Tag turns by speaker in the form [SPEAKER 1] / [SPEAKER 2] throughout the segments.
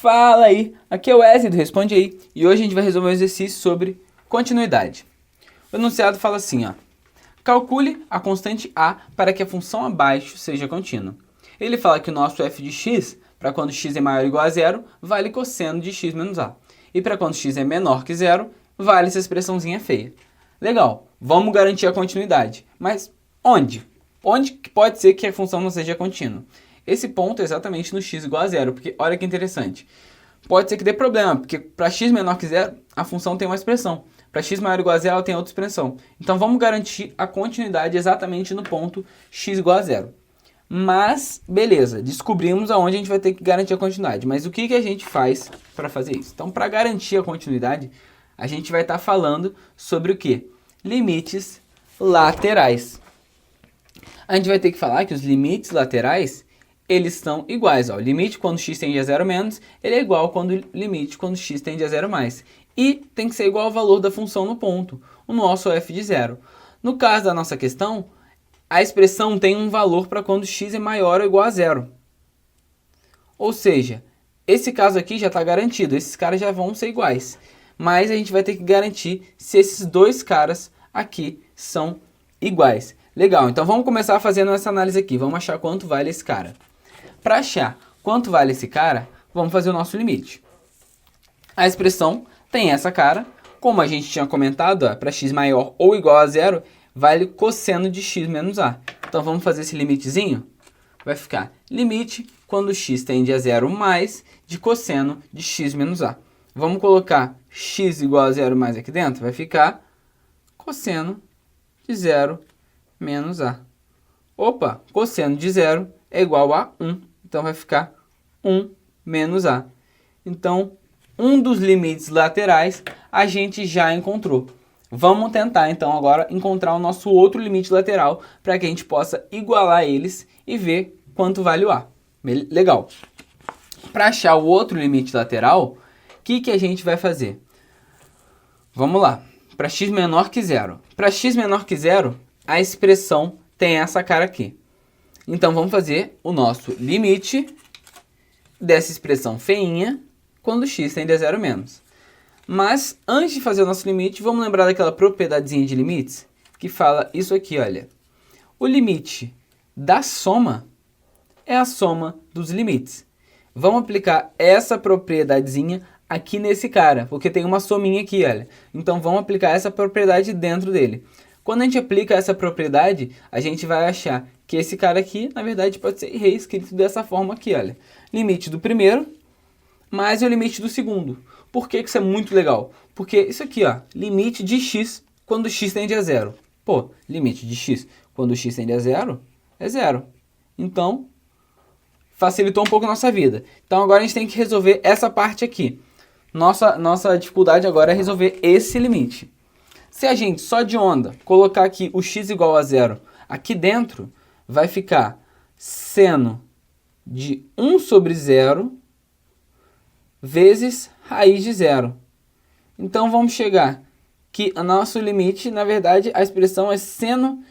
[SPEAKER 1] Fala aí, aqui é o Wesley do Responde Aí, e hoje a gente vai resolver um exercício sobre continuidade. O enunciado fala assim, ó: calcule a constante a para que a função abaixo seja contínua. Ele fala que o nosso f de x, para quando x é maior ou igual a zero, vale cosseno de x menos a. E para quando x é menor que zero, vale essa expressãozinha feia. Legal, vamos garantir a continuidade. Mas onde? Onde que pode ser que a função não seja contínua? Esse ponto é exatamente no x igual a zero, porque olha que interessante. Pode ser que dê problema, porque para x menor que zero, a função tem uma expressão. Para x maior ou igual a zero, ela tem outra expressão. Então vamos garantir a continuidade exatamente no ponto x igual a zero. Mas, beleza, descobrimos aonde a gente vai ter que garantir a continuidade. Mas o que a gente faz para fazer isso? Então, para garantir a continuidade, a gente vai estar falando sobre o quê? Limites laterais. A gente vai ter que falar que os limites laterais, eles são iguais. Ó. O limite quando x tende a zero menos, ele é igual ao limite quando x tende a zero mais. E tem que ser igual ao valor da função no ponto, o nosso f de zero. No caso da nossa questão, a expressão tem um valor para quando x é maior ou igual a zero. Ou seja, esse caso aqui já está garantido, esses caras já vão ser iguais. Mas a gente vai ter que garantir se esses dois caras aqui são iguais. Legal, então vamos começar fazendo essa análise aqui. Vamos achar quanto vale esse cara. Para achar quanto vale esse cara, vamos fazer o nosso limite. A expressão tem essa cara. Como a gente tinha comentado, para x maior ou igual a zero, vale cosseno de x menos a. Então vamos fazer esse limitezinho. Vai ficar limite quando x tende a zero mais de cosseno de x menos a. Vamos colocar x igual a zero mais aqui dentro. Vai ficar cosseno de zero menos a. Opa, cosseno de zero é igual a 1. Então vai ficar 1 menos a. Então, um dos limites laterais a gente já encontrou. Vamos tentar, então, agora encontrar o nosso outro limite lateral para que a gente possa igualar eles e ver quanto vale o a. Legal. Para achar o outro limite lateral, o que a gente vai fazer? Vamos lá. Para x menor que zero. Para x menor que zero, a expressão tem essa cara aqui. Então, vamos fazer o nosso limite dessa expressão feinha quando x tende a zero menos. Mas, antes de fazer o nosso limite, vamos lembrar daquela propriedadezinha de limites que fala isso aqui, olha. O limite da soma é a soma dos limites. Vamos aplicar essa propriedadezinha aqui nesse cara, porque tem uma sominha aqui, olha. Então, vamos aplicar essa propriedade dentro dele. Quando a gente aplica essa propriedade, a gente vai achar que esse cara aqui, na verdade, pode ser reescrito dessa forma aqui, olha. Limite do primeiro mais o limite do segundo. Por que isso é muito legal? Porque isso aqui, ó, limite de x quando x tende a zero. Pô, limite de x quando x tende a zero é zero. Então, facilitou um pouco a nossa vida. Então, agora a gente tem que resolver essa parte aqui. Nossa dificuldade agora é resolver esse limite. Se a gente, só de onda, colocar aqui o x igual a zero aqui dentro, vai ficar seno de 1 sobre zero vezes raiz de zero. Então, vamos chegar que o nosso limite, na verdade, a expressão é seno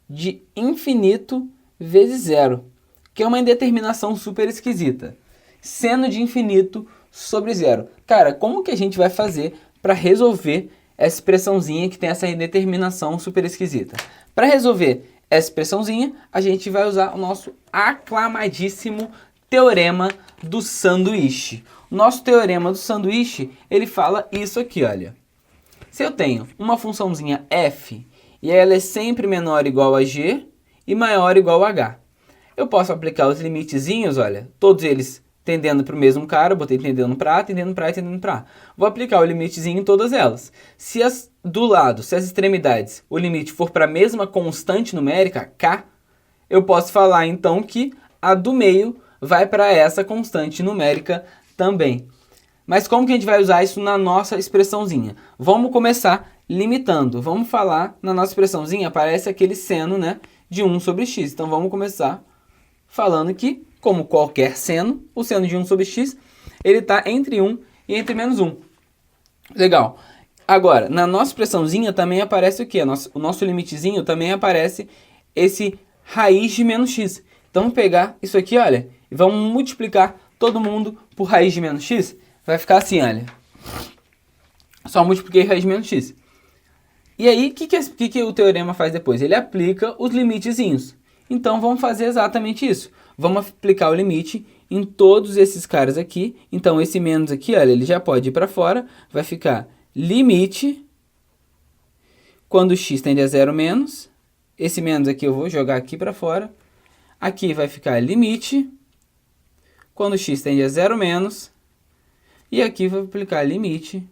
[SPEAKER 1] de infinito vezes zero, que é uma indeterminação super esquisita. Seno de infinito sobre zero. Cara, como que a gente vai fazer para resolver essa expressãozinha que tem essa indeterminação super esquisita? Para resolver essa expressãozinha, a gente vai usar o nosso aclamadíssimo teorema do sanduíche. O nosso teorema do sanduíche, ele fala isso aqui, olha. Se eu tenho uma funçãozinha f e ela é sempre menor ou igual a g e maior ou igual a h, eu posso aplicar os limitezinhos, olha, todos eles tendendo para o mesmo cara, botei tendendo para A, tendendo para A e tendendo para A. Vou aplicar o limitezinho em todas elas. Se as extremidades, o limite for para a mesma constante numérica, k, eu posso falar então que a do meio vai para essa constante numérica também. Mas como que a gente vai usar isso na nossa expressãozinha? Vamos começar limitando. Vamos falar, na nossa expressãozinha, aparece aquele seno, né, de 1 sobre x. Então vamos começar falando que, como qualquer seno, o seno de 1 sobre x, ele está entre 1 e entre menos 1. Legal. Agora, na nossa expressãozinha também aparece o quê? O nosso limitezinho também aparece esse raiz de menos x. Então, vamos pegar isso aqui, olha, e vamos multiplicar todo mundo por raiz de menos x, vai ficar assim, olha. Só multipliquei raiz de menos x. E aí, o que o teorema faz depois? Ele aplica os limitezinhos. Então, vamos fazer exatamente isso. Vamos aplicar o limite em todos esses caras aqui. Então, esse menos aqui, olha, ele já pode ir para fora. Vai ficar limite quando x tende a 0 menos. Esse menos aqui eu vou jogar aqui para fora. Aqui vai ficar limite quando x tende a 0 menos. E aqui vou aplicar limite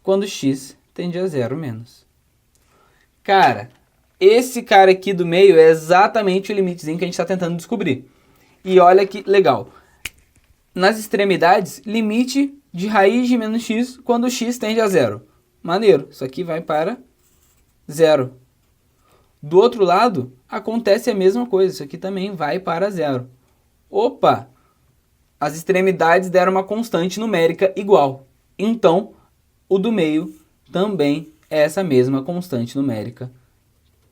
[SPEAKER 1] quando x tende a 0 menos. Cara, esse cara aqui do meio é exatamente o limitezinho que a gente está tentando descobrir. E olha que legal. Nas extremidades, limite de raiz de menos x quando x tende a 0. Maneiro, isso aqui vai para 0. Do outro lado, acontece a mesma coisa, isso aqui também vai para 0. Opa! As extremidades deram uma constante numérica igual. Então, o do meio também é essa mesma constante numérica,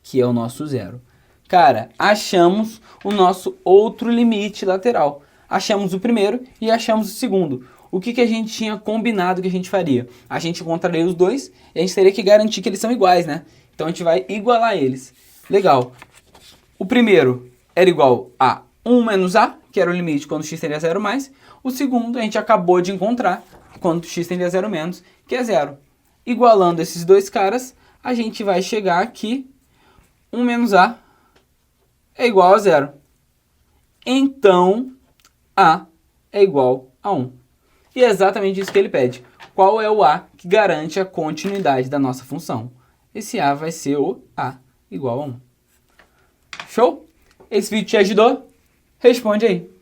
[SPEAKER 1] que é o nosso 0. Cara, achamos o nosso outro limite lateral. Achamos o primeiro e achamos o segundo. O que a gente tinha combinado que a gente faria? A gente encontraria os dois e a gente teria que garantir que eles são iguais, né? Então a gente vai igualar eles. Legal. O primeiro era igual a 1 menos a, que era o limite quando x tende a 0 mais. O segundo a gente acabou de encontrar, quando x tende a 0 menos, que é 0. Igualando esses dois caras, a gente vai chegar aqui, 1 menos a é igual a 0. Então, a é igual a 1. E é exatamente isso que ele pede. Qual é o a que garante a continuidade da nossa função? Esse a vai ser o a igual a 1. Show? Esse vídeo te ajudou? Responde aí.